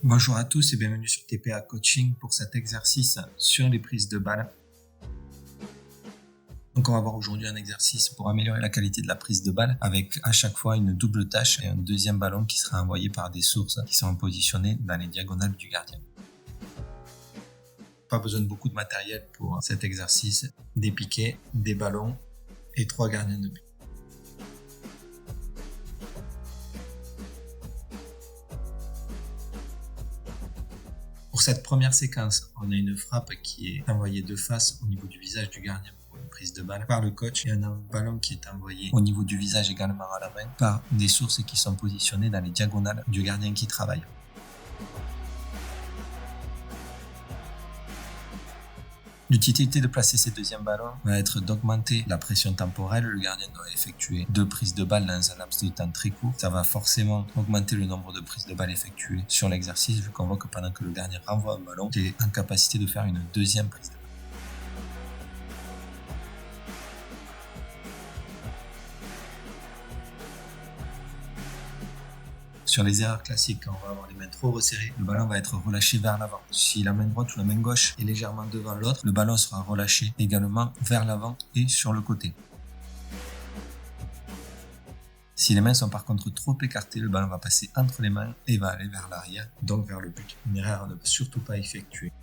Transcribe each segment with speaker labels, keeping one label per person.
Speaker 1: Bonjour à tous et bienvenue sur TPA Coaching pour cet exercice sur les prises de balles. Donc on va voir aujourd'hui un exercice pour améliorer la qualité de la prise de balle avec à chaque fois une double tâche et un deuxième ballon qui sera envoyé par des sources qui sont positionnées dans les diagonales du gardien. Pas besoin de beaucoup de matériel pour cet exercice, des piquets, des ballons et 3 gardiens de but. Pour cette première séquence, on a une frappe qui est envoyée de face au niveau du visage du gardien pour une prise de balle par le coach et un ballon qui est envoyé au niveau du visage également à la main par des sources qui sont positionnées dans les diagonales du gardien qui travaille. L'utilité de placer ces deuxièmes ballons va être d'augmenter la pression temporelle. Le gardien doit effectuer 2 prises de balle dans un laps de temps très court. Ça va forcément augmenter le nombre de prises de balle effectuées sur l'exercice, vu qu'on voit que pendant que le gardien renvoie un ballon, il est en capacité de faire une deuxième prise de balle. Sur les erreurs classiques, quand on va avoir les mains trop resserrées, le ballon va être relâché vers l'avant. Si la main droite ou la main gauche est légèrement devant l'autre, le ballon sera relâché également vers l'avant et sur le côté. Si les mains sont par contre trop écartées, le ballon va passer entre les mains et va aller vers l'arrière, donc vers le but. Une erreur à ne surtout pas effectuer.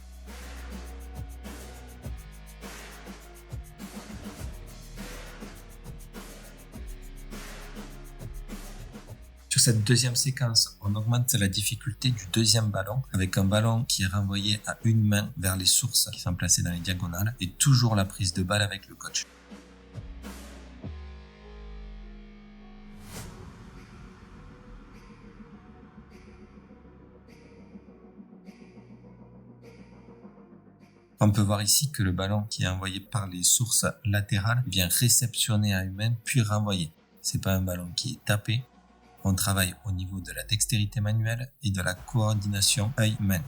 Speaker 1: Sur cette deuxième séquence, on augmente la difficulté du deuxième ballon avec un ballon qui est renvoyé à une main vers les sources qui sont placées dans les diagonales et toujours la prise de balle avec le coach. On peut voir ici que le ballon qui est envoyé par les sources latérales vient réceptionner à une main puis renvoyer. C'est pas un ballon qui est tapé. On travaille au niveau de la dextérité manuelle et de la coordination œil-main.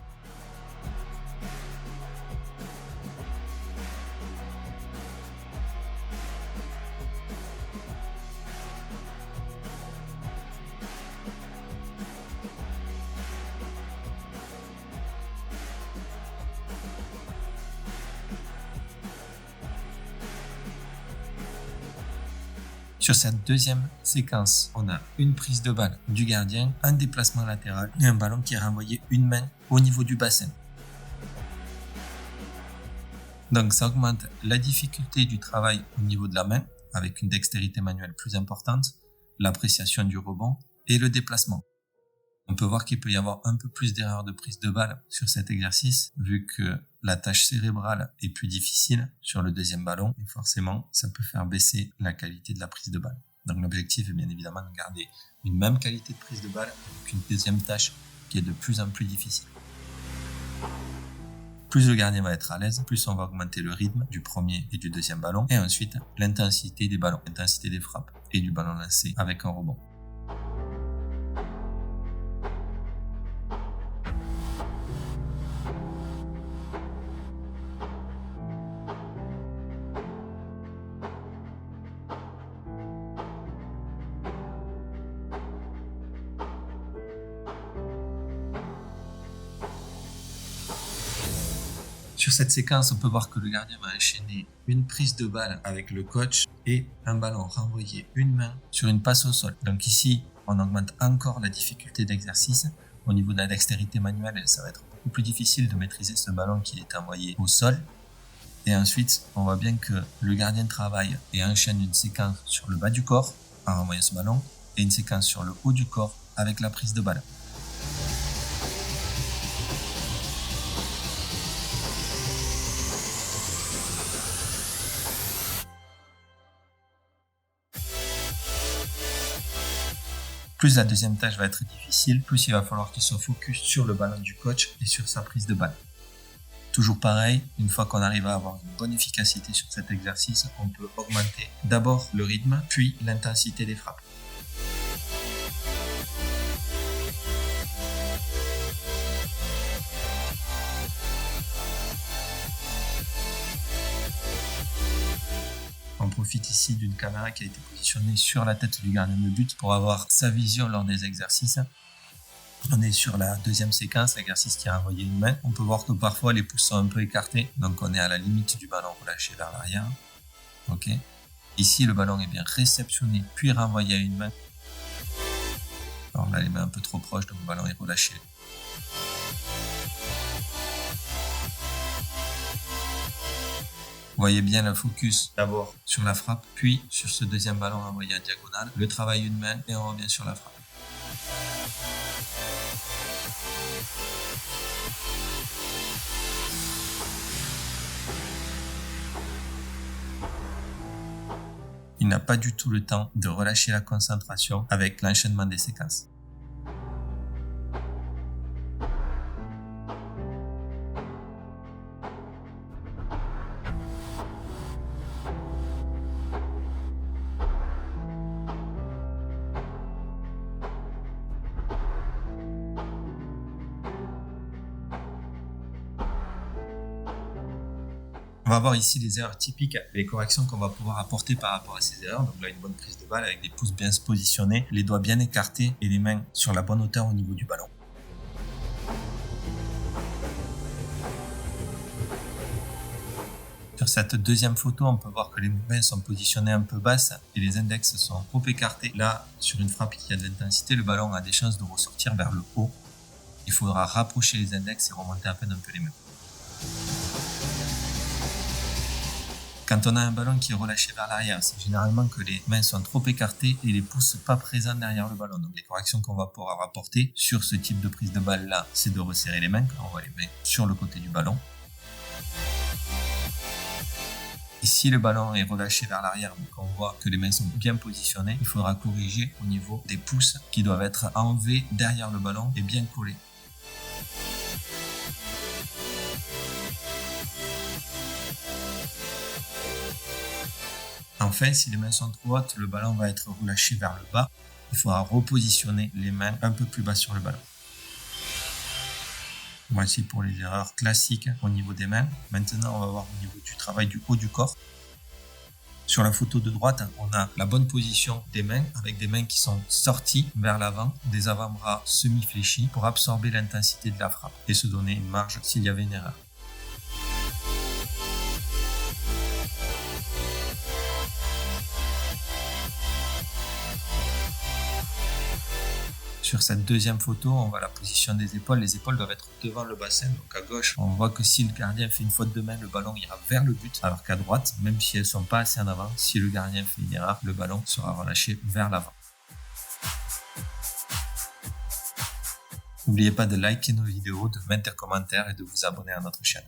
Speaker 1: Sur cette deuxième séquence, on a une prise de balle du gardien, un déplacement latéral et un ballon qui est renvoyé une main au niveau du bassin. Donc ça augmente la difficulté du travail au niveau de la main avec une dextérité manuelle plus importante, l'appréciation du rebond et le déplacement. On peut voir qu'il peut y avoir un peu plus d'erreurs de prise de balle sur cet exercice, vu que la tâche cérébrale est plus difficile sur le deuxième ballon, et forcément, ça peut faire baisser la qualité de la prise de balle. Donc l'objectif est bien évidemment de garder une même qualité de prise de balle avec une deuxième tâche qui est de plus en plus difficile. Plus le gardien va être à l'aise, plus on va augmenter le rythme du premier et du deuxième ballon, et ensuite l'intensité des ballons, l'intensité des frappes et du ballon lancé avec un rebond. Sur cette séquence, on peut voir que le gardien va enchaîner une prise de balle avec le coach et un ballon renvoyé une main sur une passe au sol. Donc ici, on augmente encore la difficulté d'exercice. Au niveau de la dextérité manuelle, ça va être beaucoup plus difficile de maîtriser ce ballon qui est envoyé au sol. Et ensuite, on voit bien que le gardien travaille et enchaîne une séquence sur le bas du corps en renvoyant ce ballon et une séquence sur le haut du corps avec la prise de balle. Plus la deuxième tâche va être difficile, plus il va falloir qu'il soit focus sur le ballon du coach et sur sa prise de balle. Toujours pareil, une fois qu'on arrive à avoir une bonne efficacité sur cet exercice, on peut augmenter d'abord le rythme, puis l'intensité des frappes. On profite ici d'une caméra qui a été positionnée sur la tête du gardien de but pour avoir sa vision lors des exercices. On est sur la deuxième séquence, l'exercice qui a envoyé une main. On peut voir que parfois les pouces sont un peu écartés, donc on est à la limite du ballon relâché vers l'arrière. Ok. Ici, le ballon est bien réceptionné, puis renvoyé à une main. Alors là, les mains un peu trop proches, donc le ballon est relâché. Vous voyez bien le focus d'abord sur la frappe, puis sur ce deuxième ballon envoyé en diagonale. Le travail une main et on revient sur la frappe. Il n'a pas du tout le temps de relâcher la concentration avec l'enchaînement des séquences. On va voir ici les erreurs typiques, les corrections qu'on va pouvoir apporter par rapport à ces erreurs. Donc là, une bonne prise de balle avec des pouces bien se positionner, les doigts bien écartés et les mains sur la bonne hauteur au niveau du ballon. Sur cette deuxième photo, on peut voir que les mains sont positionnées un peu basses et les index sont trop écartés. Là, sur une frappe qui a de l'intensité, le ballon a des chances de ressortir vers le haut. Il faudra rapprocher les index et remonter à peine un peu les mains. Quand on a un ballon qui est relâché vers l'arrière, c'est généralement que les mains sont trop écartées et les pouces pas présents derrière le ballon. Donc les corrections qu'on va pouvoir apporter sur ce type de prise de balle là, c'est de resserrer les mains. On voit les mains sur le côté du ballon. Et si le ballon est relâché vers l'arrière, donc on voit que les mains sont bien positionnées, il faudra corriger au niveau des pouces qui doivent être en V derrière le ballon et bien collés. Enfin, si les mains sont trop hautes, le ballon va être relâché vers le bas. Il faudra repositionner les mains un peu plus bas sur le ballon. Voici pour les erreurs classiques au niveau des mains. Maintenant, on va voir au niveau du travail du haut du corps. Sur la photo de droite, on a la bonne position des mains avec des mains qui sont sorties vers l'avant, des avant-bras semi-fléchis pour absorber l'intensité de la frappe et se donner une marge s'il y avait une erreur. Sur cette deuxième photo, on voit la position des épaules. Les épaules doivent être devant le bassin. Donc à gauche, on voit que si le gardien fait une faute de main, le ballon ira vers le but. Alors qu'à droite, même si elles ne sont pas assez en avant, si le gardien fait une erreur, le ballon sera relâché vers l'avant. N'oubliez pas de liker nos vidéos, de mettre des commentaires et de vous abonner à notre chaîne.